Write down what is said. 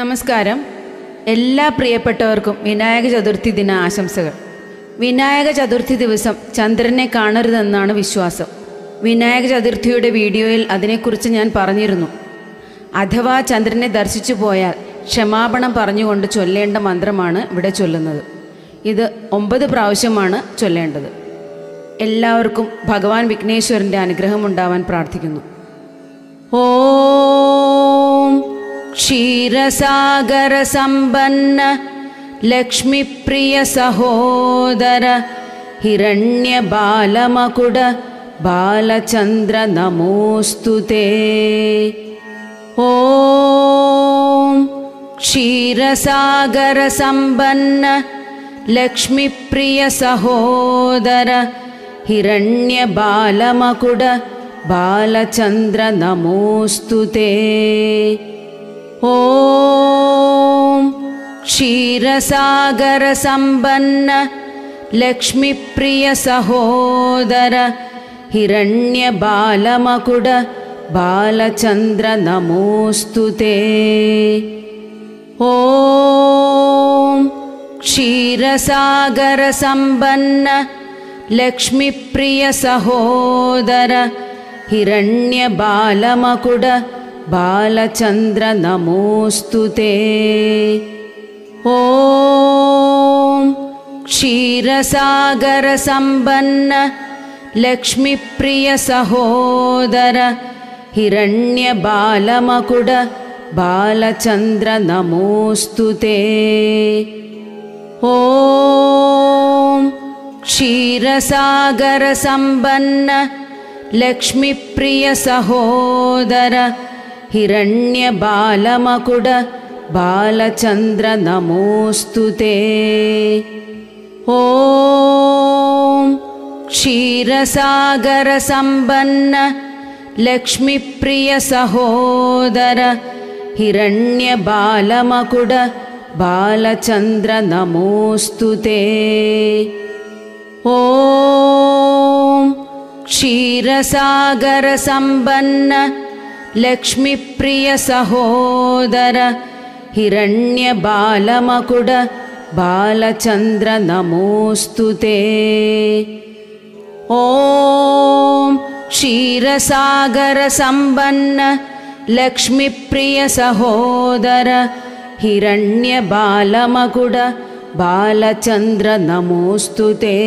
നമസ്കാരം. എല്ലാ പ്രിയപ്പെട്ടവർക്കും വിനായക ചതുർത്ഥി ദിന ആശംസകൾ. വിനായക ചതുർത്ഥി ദിവസം ചന്ദ്രനെ കാണരുതെന്നാണ് വിശ്വാസം. വിനായക ചതുർത്ഥിയുടെ വീഡിയോയിൽ അതിനെക്കുറിച്ച് ഞാൻ പറഞ്ഞിരുന്നു. അഥവാ ചന്ദ്രനെ ദർശിച്ചു പോയാൽ ക്ഷമാപണം പറഞ്ഞുകൊണ്ട് ചൊല്ലേണ്ട മന്ത്രമാണ് ഇവിടെ ചൊല്ലുന്നത്. ഇത് 9 പ്രാവശ്യമാണ് ചൊല്ലേണ്ടത്. എല്ലാവർക്കും ഭഗവാൻ വിഘ്നേശ്വരൻ്റെ അനുഗ്രഹം ഉണ്ടാവാൻ പ്രാർത്ഥിക്കുന്നു. ഓം ക്ഷീരസാഗര സമ്പന്ന ലക്ഷ്മിപ്രിയ സഹോദര ഹിരണ്യ ബാലമകുട ബാലചന്ദ്ര നമോസ്തുതേ. ഓം ക്ഷീരസാഗര സമ്പന്ന ലക്ഷ്മിപ്രിയ സഹോദര ഹിരണ്യ ബാലമകുട ബാലചന്ദ്ര നമോസ്തുതേ. ഓം ക്ഷീരസാഗര സമ്പന്ന ലക്ഷ്മിപ്രിയ സഹോദര ഹിരണ്യ ബാലമകുട ബാലചന്ദ്ര നമോസ്തുതേ. ഓം ക്ഷീരസാഗര സമ്പന്ന ലക്ഷ്മിപ്രിയ സഹോദര ഹിരണ്യ ബാലമകുട ബാലചന്ദ്ര നമോസ്തുതേ. ഓം ക്ഷീരസാഗര സമ്പന്ന ലക്ഷ്മിപ്രിയ സഹോദര ഹിരണ്യ ബാലമകുട ബാലചന്ദ്ര നമോസ്തുതേ. ഓം ക്ഷീരസാഗര സമ്പന്ന ലക്ഷ്മിപ്രിയ സഹോദര ഹിരണ്യ ബാലമകുട ബാലചന്ദ്ര നമോസ്തുതേ. ഓം ക്ഷീരസാഗര സമ്പന്ന ലക്ഷ്മിപ്രിയ സഹോദര ഹിരണ്യ ബാലമകുട ബാലചന്ദ്ര നമോസ്തുതേ. ഓം ക്ഷീരസാഗര സമ്പന്ന ലക്ഷ്മിപ്രിയ സഹോദര ഹിരണ്യ ബാലമകുട ബാലചന്ദ്ര നമോസ്തുതേ. ഓം ക്ഷീരസാഗര സമ്പന്ന ലക്ഷ്മിപ്രിയ സഹോദര ഹിരണ്യ ബാലമകുട ബാലചന്ദ്ര നമോസ്തുതേ.